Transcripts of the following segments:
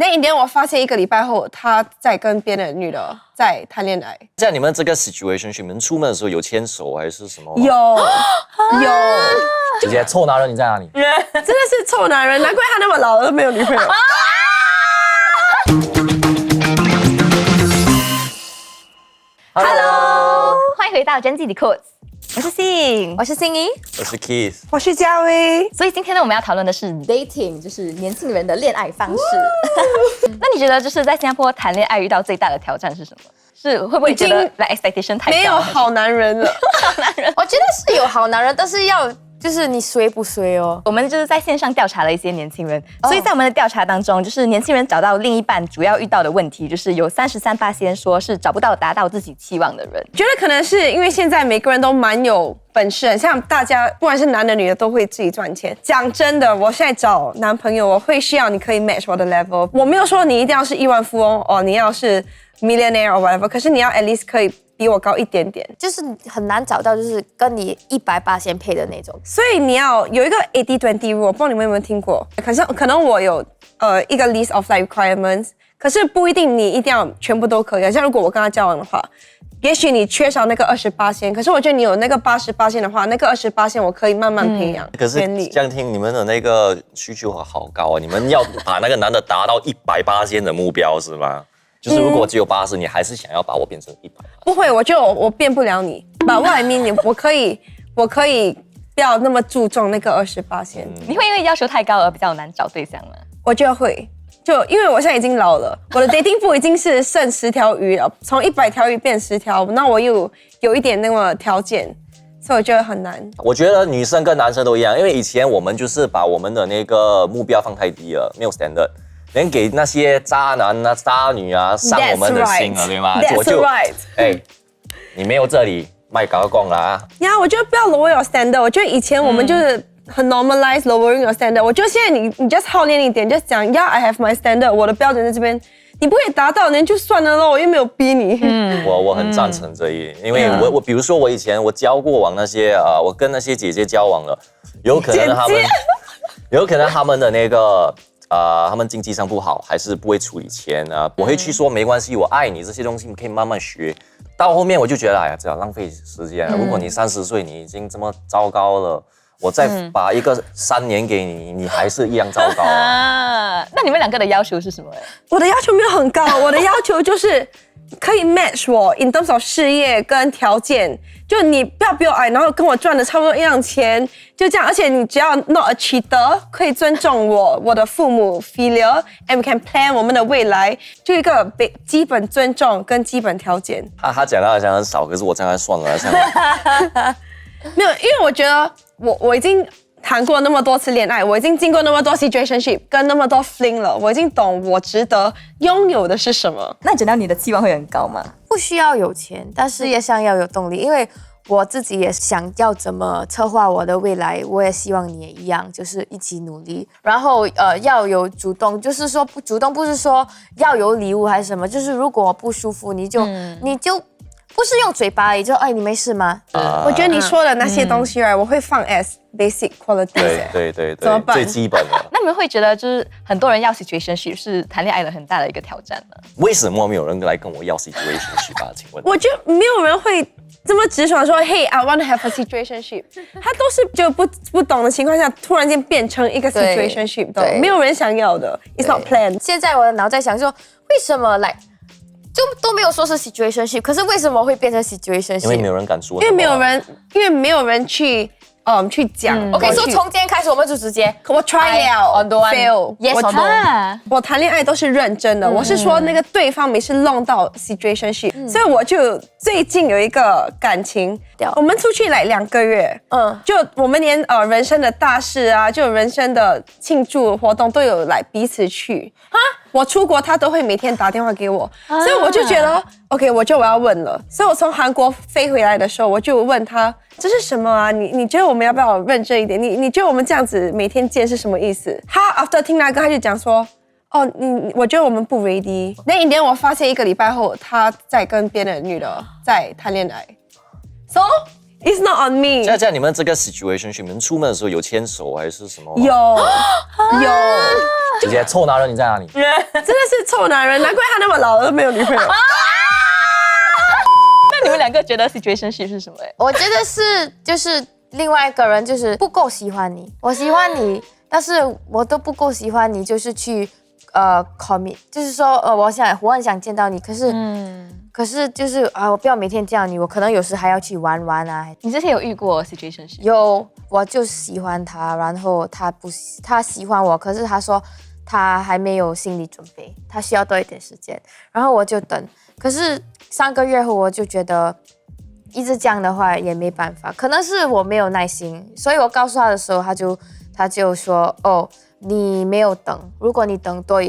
那一年我发现1个礼拜后，他在跟别的女的在谈恋爱。像你们这个 situation， 你们出门的时候有牵手还是什么吗？有。姐姐，臭男人你在哪里？真的是臭男人，难怪他那么老了都没有女朋友。Hello， 欢迎回到真迹的 Codes， 我是信，我是心怡，我是 Keith， 我是嘉威。所以今天呢，我们要讨论的是 dating， 就是年轻人的恋爱方式。那你觉得就是在新加坡谈恋爱遇到最大的挑战是什么？是会不会觉得expectation 太高？没有好男人了，好男人。我觉得是有好男人，但是要就是你衰不衰哦。我们就是在线上调查了一些年轻人，所以在我们的调查当中，就是年轻人找到另一半主要遇到的问题，就是有33%说是找不到达到自己期望的人。觉得可能是因为现在每个人都蛮有本事，像大家不管是男的女的都会自己赚钱。讲真的，我现在找男朋友，我会需要你可以 match 我的 level。我没有说你一定要是亿万富翁哦，你要是 millionaire or whatever， 可是你要 at least 可以比我高一点点，就是很难找到就是跟你180%配的那种。所以你要有一个 80-20 rule， 不知道你们有没有听过？可能我有一个 list of like requirements， 可是不一定你一定要全部都可以。像如果我跟他交往的话，也许你缺少那个20%，可是我觉得你有那个80%的话，那个20%我可以慢慢培养。可是这样听你们的那个需求好高啊！你们要把那个男的达到100%的目标是吗？就是如果只有80，你还是想要把我变成100%？不会，我觉得我变不了你。But what I mean， 我可以不要那么注重那个20%。你会因为要求太高而比较难找对象吗？我觉得会，就因为我现在已经老了，我的 dating pool 已经是剩10条鱼了，从100条鱼变10条，那我又有一点那个条件，所以我觉得很难。我觉得女生跟男生都一样，因为以前我们就是把我们的那个目标放太低了，没有 standard。能给那些渣男啊、渣女啊伤我们的心了，对吗？我就你没有这里卖搞光了啊！呀，我觉得不要 lower your standard。我觉得以前我们就是很 normalize lowering your standard。我觉得现在你 just 好练一点，就讲 I have my standard， 我的标准在这边，你不可以达到，那就算了咯，我又没有逼你。我很赞成这一点，因为我比如说我以前我交过往那些我跟那些姐姐交往了，有可能他们的那个。他们经济上不好，还是不会处理钱啊？我会去说没关系，我爱你这些东西，你可以慢慢学。到后面我就觉得，哎呀，这样浪费时间。如果你30岁，你已经这么糟糕了，我再把一个3年给你，你还是一样糟糕啊。那你们两个的要求是什么？我的要求没有很高，我的要求就是可以 match 我 in terms of 事业跟条件。就你不要比我矮，然后跟我赚的差不多一样钱，就这样。而且你只要 not a cheater， 可以尊重我的父母 filial，and we can plan 我们的未来，就一个基本尊重跟基本条件。他讲的好像很少，可是我这样算了，没有，因为我觉得我已经谈过那么多次恋爱，我已经经过那么多 situationship 跟那么多 fling 了，我已经懂我值得拥有的是什么。那你觉得你的期望会很高吗？不需要有钱，但事业上要有动力，因为我自己也想要怎么策划我的未来，我也希望你也一样，就是一起努力。然后要有主动，就是说不主动，不是说要有礼物还是什么，就是如果我不舒服，你就不是用嘴巴而已，就你没事吗？我觉得你说的那些东西我会放 as basic qualities。对，怎么办？最基本的。那你们会觉得就是很多人要 situationship 是谈恋爱的很大的一个挑战吗？为什么没有人来跟我要 situationship 啊？请问？我觉得没有人会这么直爽说 ，Hey, I want to have a situationship。他都是就不懂的情况下，突然间变成一个 situationship 的，没有人想要的 ，It's not planned。现在我的脑在想说，为什么就都没有说是 situationship， 可是为什么会变成 situationship？ 因为没有人敢说，因为没有人去讲。OK， 说从今天开始我们就直接我 try 了 fail yes or no。我谈恋爱都是认真的，我是说那个对方没事弄到 situationship，所以我就最近有一个感情，我们出去来2个月，就我们连人生的大事啊，就人生的庆祝活动都有来彼此去。我出国，他都会每天打电话给我，所以我就觉得 OK， 我要问了。所以我从韩国飞回来的时候，我就问他这是什么啊？你觉得我们要不要认真一点？你觉得我们这样子每天见是什么意思？他 after 听那个，他就讲说，我觉得我们不 ready。那一年我发现1个礼拜后，他在跟别的女的在谈恋爱。So It's not on me。这样你们这个 situation， 你们出门的时候有牵手还是什么吗？有，直接臭男人你在哪里？真的是臭男人，难怪他那么老都没有女朋友。那你们两个觉得 situationship 是什么？我觉得是就是另外一个人就是不够喜欢你，我喜欢你，但是我都不够喜欢你，就是去commit， 就是说我很想见到你，可是就是我不要每天见到你，我可能有时还要去玩啊。你之前有遇过 situationship？ 有，我就喜欢他，然后他喜欢我，可是他说他还没有心理准备，他需要多一点时间，然后我就等。可是3个月后，我就觉得一直这样的话也没办法，可能是我没有耐心，所以我告诉他的时候，他就说你没有等，如果你等多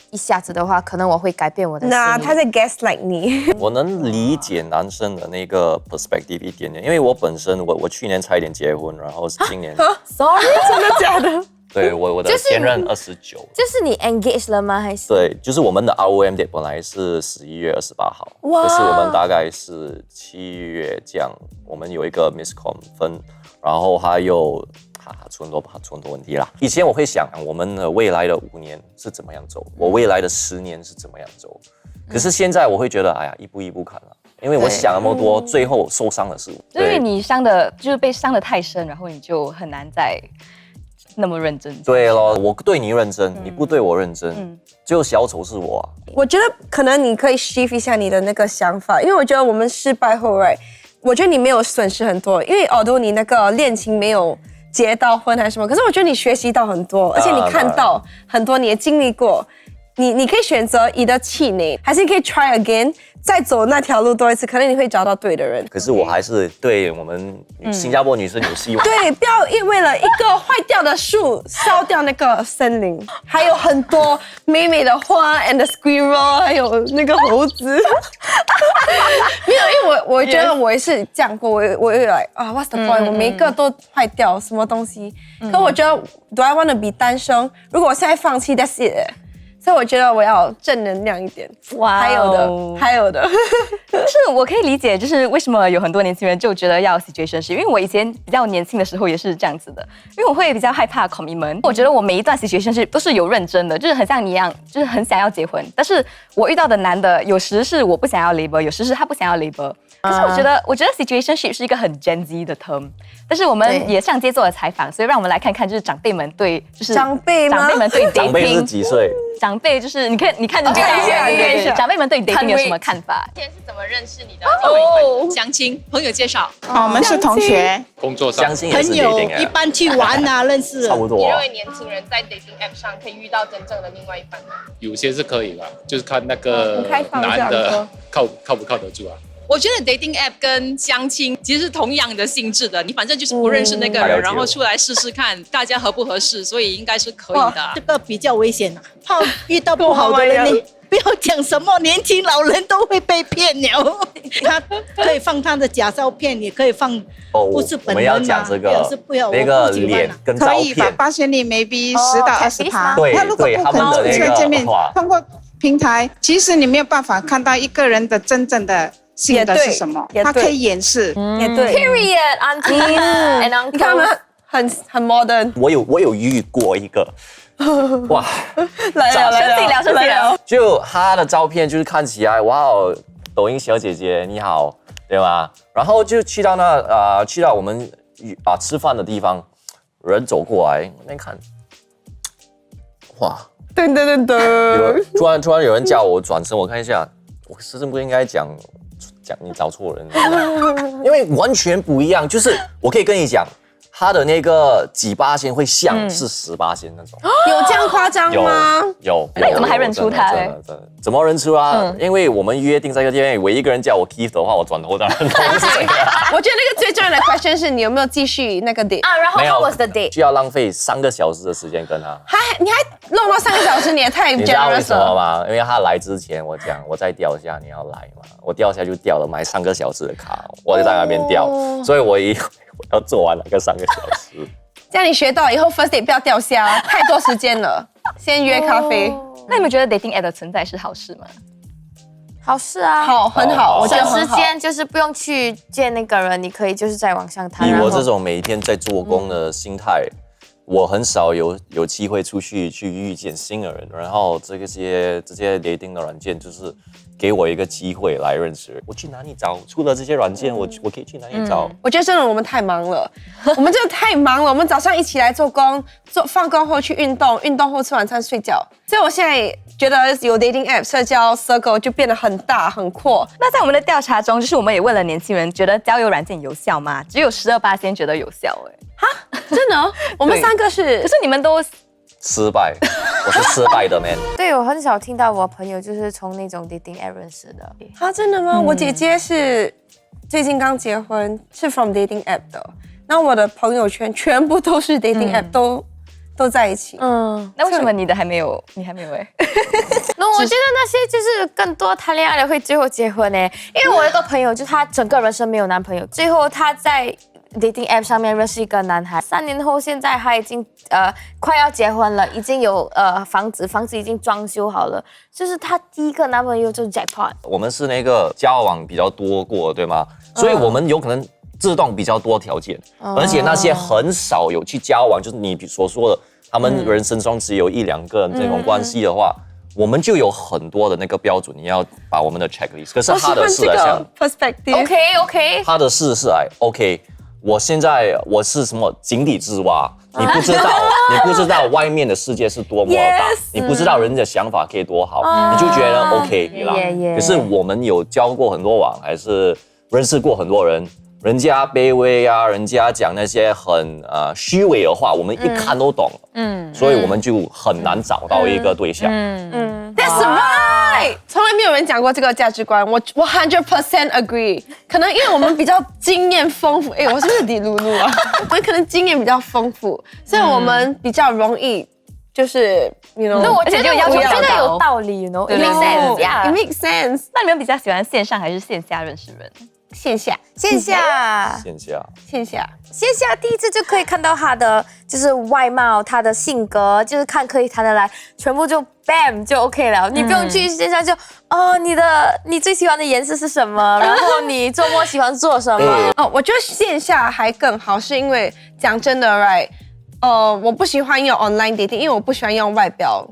一下子的话，可能我会改变我的心意。那他在 gaslight 你。我能理解男生的那个 perspective 一点点，因为我本身我去年差一点结婚，然后今年Sorry， 真的假的？对我的前任29，就是你 engage 了吗？还是？对，就是我们的 ROM date 本来是11月28号，哇可是我们大概是7月这样，我们有一个 miscom 分，然后他出很多问题啦。以前我会想我们的未来的5年是怎么样走，我未来的10年是怎么样走，可是现在我会觉得一步一步看了。因为我想那么多，最后受伤的是我。因为你就是被伤得太深，然后你就很难再那么认真。对咯，我对你认真，你不对我认真，最后小丑是我啊。我觉得可能你可以 shift 一下你的那个想法，因为我觉得我们失败后我觉得你没有损失很多，因为although你那个恋情没有结到婚还是什么，可是我觉得你学习到很多，而且你看到很多，你也经历过，你可以选择你的气馁，还是你可以 try again， 再走那条路多一次，可能你会找到对的人。可是我还是对我们新加坡女生有希望。对，不要为了一个坏掉的树烧掉那个森林，还有很多美美的花 and the squirrel， 还有那个猴子。没有，因为我觉得我也是这样过，我有来what's the point？ 我每一个都坏掉，什么东西？可我觉得 do I want to be 单身？如果我现在放弃 ，that's it。所以我觉得我要正能量一点。哇，还有的。就是我可以理解，就是为什么有很多年轻人就觉得要 situationship， 因为我以前比较年轻的时候也是这样子的，因为我会比较害怕 commitment。我觉得我每一段 situationship 都是有认真的，就是很像你一样，就是很想要结婚。但是我遇到的男的，有时是我不想要 labor， 有时是他不想要 labor。可是我觉得 situationship 是一个很 Gen Z 的 term， 但是我们也上街做了采访，所以让我们来看看，就是长辈们对，就是长辈吗？长辈们对 dating， 长辈是几岁？长辈就是你看着就看一下长辈们对 dating 有什么看法？今天是怎么认识你的？另外一半相亲，朋友介绍。我们是同学，工作上相信也是朋友 dating 一般去玩啊，认识差不多你认为年轻人在 dating app 上可以遇到真正的另外一半吗？有些是可以啦，就是看那个很开放这样男的说靠不靠得住啊。我觉得 dating app 跟相亲其实是同样的性质的，你反正就是不认识那个人，然后出来试试看大家合不合适，所以应该是可以的。这个比较危险啊，怕遇到不好的人，你不要讲什么年轻老人都会被骗了。他可以放他的假照片，也可以放不是我们要本人讲这个那个脸跟照可以吧？片，发现率 maybe 10到20%。对他如果不他们的肯那个见面话，通过平台，其实你没有办法看到一个人的真正的性格是什么，也对他可以掩饰。也对。 Period, auntie and uncle。你看他们很 modern。我有遇过一个，哇，来了，生气了，生气了。就他的照片就是看起来，哇哦，抖音小姐姐你好，对吗？然后就去到我们吃饭的地方，人走过来，那边看，哇，噔噔噔噔。突然有人叫我转身，我看一下，我是不是应该讲你找错人了，因为完全不一样。就是我可以跟你讲，他的那个几巴仙会像是10%那种。有这样夸张吗？有。那你怎么还认出他嘞？真的怎么认出啊？因为我们约定在一个地方，唯一一个人叫我 Keith 的话，我转头当然认出谁啊。我觉得那个最重要的 question 是你有没有继续那个 date 然后没有 how was the date？ 需要浪费3个小时的时间跟他。你还弄到3个小时，你也太你知道为 generous 什么了。吗？因为他来之前我讲我再钓一下，你要来嘛？我钓一下就钓了，买3个小时的卡，我就在那边钓，所以我要做完那个3个小时。这样你学到以后 first date 不要掉虾，太多时间了，先约咖啡。那你们觉得 dating app 的存在是好事吗？好事啊，好，很好，我觉得省时很好。间就是不用去见那个人，你可以就是在网上谈。以我这种每天在做工的心态，我很少有机会出去遇见新的人，然后这些 dating 的软件就是给我一个机会来认识人。我去哪里找？除了这些软件，我可以去哪里找？我觉得真的我们太忙了，我们真的太忙了。我们早上一起来做工，放工后去运动，运动后吃晚餐睡觉。所以我现在觉得有 dating app 社交 circle 就变得很大很阔。那在我们的调查中，就是我们也问了年轻人，觉得交友软件有效吗？只有12%觉得有效，真的，我们3个是，可是你们都失败，我是失败的 man。对，我很少听到我朋友就是从那种 dating app 认识的。啊，真的吗？我姐姐是最近刚结婚，是 from dating app 的。然后我的朋友圈全部都是 dating app，都在一起。那为什么你的还没有？你还没有那我觉得那些就是更多谈恋爱的会最后结婚呢，因为我有一个朋友，就他整个人生没有男朋友，最后他在 dating app 上面认识一个男孩，3年后现在他已经快要结婚了，已经有房子已经装修好了，就是他第一个男朋友就是 jackpot。我们是那个交往比较多过，对吗？所以我们有可能自动比较多条件，而且那些很少有去交往，就是你所说的，他们人生中只有1、2个这种关系的话，我们就有很多的那个标准，你要把我们的 checklist。可是他的是来像 perspective。OK， 他的是来 OK。我现在我是什么井底之蛙，你不知道外面的世界是多么大，你不知道人的想法可以多好，你就觉得 OK 啦。可是我们有交过很多网，还是认识过很多人，人家卑微啊，人家讲那些很虚伪的话，我们一看都懂，所以我们就很难找到一个对象。That's right， 从来没有人讲过这个价值观，我100% agree。可能因为我们比较经验丰富，我是不是李露露啊？我们可能经验比较丰富，所以我们比较容易就是那我觉得要求我觉得比较高有道理，it对 makes sense，yeah， it makes sense。那你们比较喜欢线上还是线下认识人？线下线下第一次就可以看到他的就是外貌，他的性格，就是可以谈得来，全部就 bam 就 OK 了。你不用去线下就你最喜欢的颜色是什么，然后你周末喜欢做什么。我觉得线下还更好，是因为讲真的 ，right， 我不喜欢用 online dating， 因为我不喜欢用外表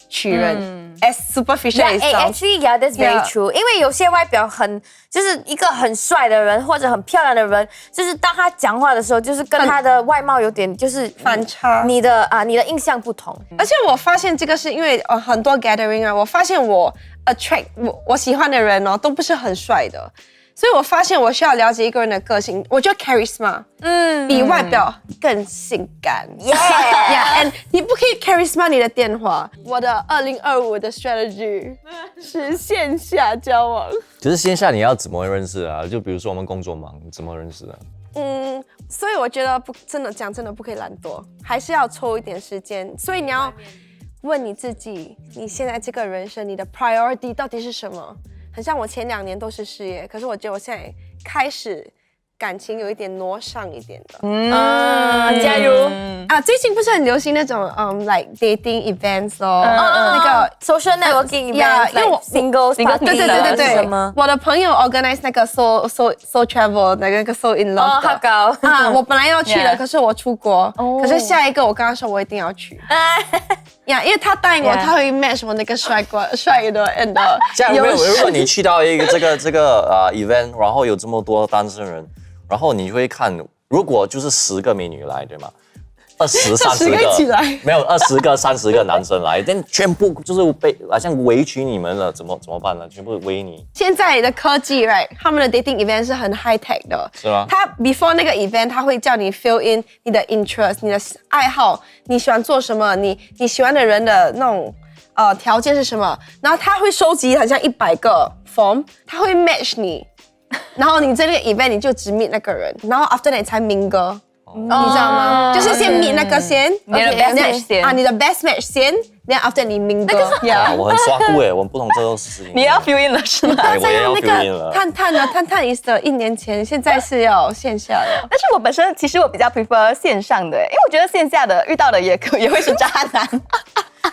取人。As superficial as actually, yeah, that's very true. 因为有些外表就是一个很帅的人或者很漂亮的人，就是当他讲话的时候，就是跟他的外貌有点就是反差，你的印象不同。而且我发现这个是因为很多 gathering 啊，我发现我 attract 我喜欢的人都不是很帅的。所以我发现我需要了解一个人的个性，我觉得 charisma，比外表更性感。Yeah，and 你不可以 charisma 你的电话。我的2025的 strategy 是线下交往。可是线下你要怎么认识啊？就比如说我们工作忙，怎么认识啊？所以我觉得真的不可以懒惰，还是要抽一点时间。所以你要问你自己，你现在这个人生，你的 priority 到底是什么？很像我前2年都是事业，可是我觉得我现在开始感情有一点挪上一点的。加油！最近不是很流行那种like dating events 那个 social networking events， 因为我 single 对，我的朋友 organize 那个 soul travel 那个 soul in love 好高我本来要去的，可是我出国，可是下一个我跟他说我一定要去。因为他答应我，他会 match 我那个帅的 and 这样，如果你去到一个这个event， 然后有这么多单身人，然后你会看，如果就是10个美女来，对吗？20、30个一起来，没有20个、30个男生来，但全部就是好像围取你们了，怎么办呢？全部围你。现在的科技 ，right， 他们的 dating event 是很 high tech 的，是吗？他 before 那个 event， 他会叫你 fill in 你的 interest， 你的爱好，你喜欢做什么，你喜欢的人的那种条件是什么，然后他会收集好像100个 form， 他会 match 你，然后你在那个 event 你就只 meet 那个人，然后 after 你才明歌。你知道吗？就是先 meet 那个先，你的 best match 先你的 best match 先 ，then after 你明歌。我很刷酷我们不同这都事情。你要 fill in 了是吗？我也要 fill in 了。探 is 的1年前，现在是要线下的。但是我本身其实我比较 prefer 线上的，因为我觉得线下的遇到的也会是渣男。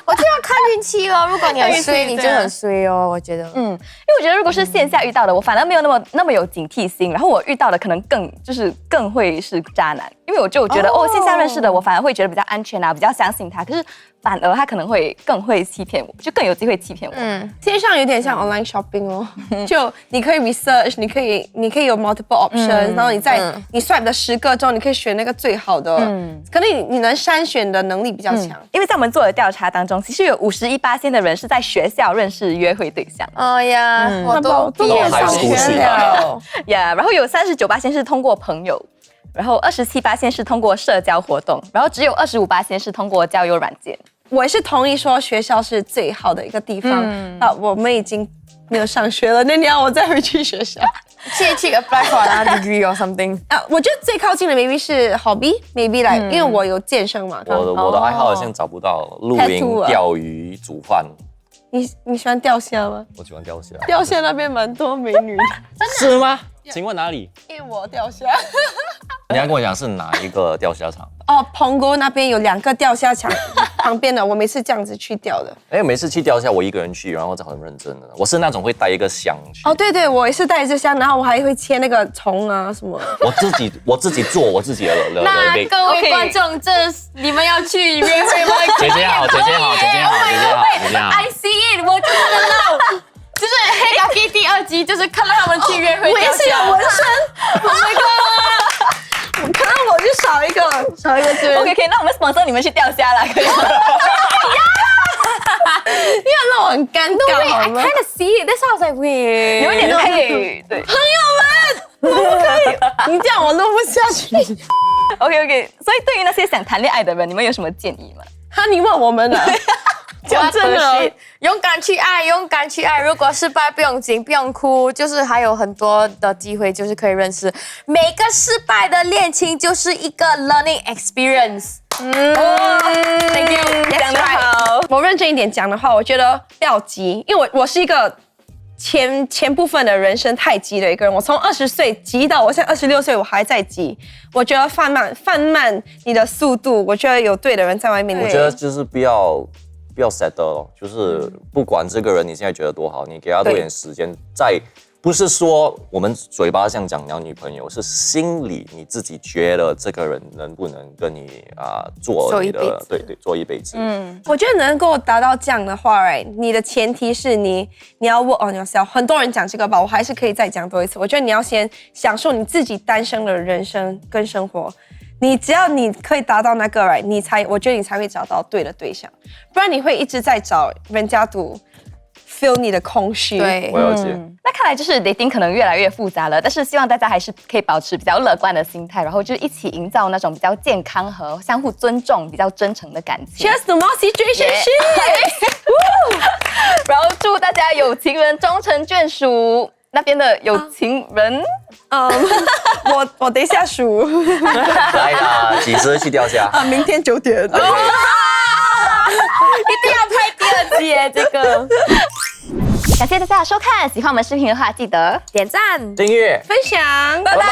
我就要看运气咯。如果你很衰，你就很衰哦。我觉得，因为我觉得如果是线下遇到的，我反而没有那么有警惕心，然后我遇到的可能更会是渣男，因为我就觉得线下认识的我反而会觉得比较安全啊，比较相信他，可是反而他可能会更会欺骗我，就更有机会欺骗我。线上有点像 online shopping 哦，就你可以 research， 你可以有 multiple options，然后你 swipe 的10个中，你可以选那个最好的，可能你能筛选的能力比较强。因为在我们做的调查当中，其实有51%的人是在学校认识约会对象。哎呀，我都毕业上学了呀。然后有39%是通过朋友，然后27%是通过社交活动，然后只有25%是通过交友软件。我也是同意说学校是最好的一个地方。我们已经没有上学了，那你要我再回去学校？去 apply for a degree or something。我觉得最靠近的 maybe 是 hobby，maybe 来，因为我有健身嘛。我的爱好好像找不到，露营、钓鱼、煮饭。你喜欢钓虾吗？我喜欢钓虾。钓虾那边蛮多美女的。是吗？请问哪里？因为我钓虾。你要跟我讲是哪一个钓虾场？澎湖那边有2个钓虾场，旁边的，我每次这样子去钓的。每次去钓虾我一个人去，然后很认真的。我是那种会带一个箱去。对，我也是带着箱，然后我还会切那个虫啊什么。我自己做我自己的。那各位观众，你们要去约会吗？姐姐好。I see it， 我就看到。就是黑咖啡第2集，就是看到他们去约会。我也是有纹身。Oh my god！ 可能我就少一个字。OK， 那我们 sponsor 你们去钓虾啦，可以吗？你要让我很尴尬好吗 ？I kind of see it. That's why I was like, wait， 有一点配。对，朋友们，我不可以，你这样我录不下去。OK， 所以对于那些想谈恋爱的人，你们有什么建议吗？你问我们呢？讲真的，勇敢去爱。如果失败不用紧，不用哭，就是还有很多的机会，就是可以认识。每个失败的恋情就是一个 learning experience。Thank you， 讲得好。我认真一点讲的话，我觉得不要急，因为我是一个前部分的人生太急的一个人。我从20岁急到我现在26岁，我还在急。我觉得放慢你的速度，我觉得有对的人在外面。我觉得就是不要 settle 咯，就是不管这个人你现在觉得多好，你给他多点时间，不是说我们嘴巴上讲男女朋友，是心里你自己觉得这个人能不能跟你做你的做一辈子。我觉得能够达到这样的话，你的前提是你要 work on yourself。很多人讲这个吧，我还是可以再讲多一次。我觉得你要先享受你自己单身的人生跟生活。只要你可以达到那个我觉得你才会找到对的对象，不然你会一直在找人家to fill 你的空虚。对，我了解。那看来就是 dating 可能越来越复杂了，但是希望大家还是可以保持比较乐观的心态，然后就一起营造那种比较健康和相互尊重、比较真诚的感情。 Cheers to more situationship！ 然后祝大家有情人终成眷属。那边的有情人，我等一下数。来啦，几时去钓虾？明天9点。一定要拍第2集耶，这个。感谢大家的收看，喜欢我们视频的话，记得点赞、订阅、分享，拜拜。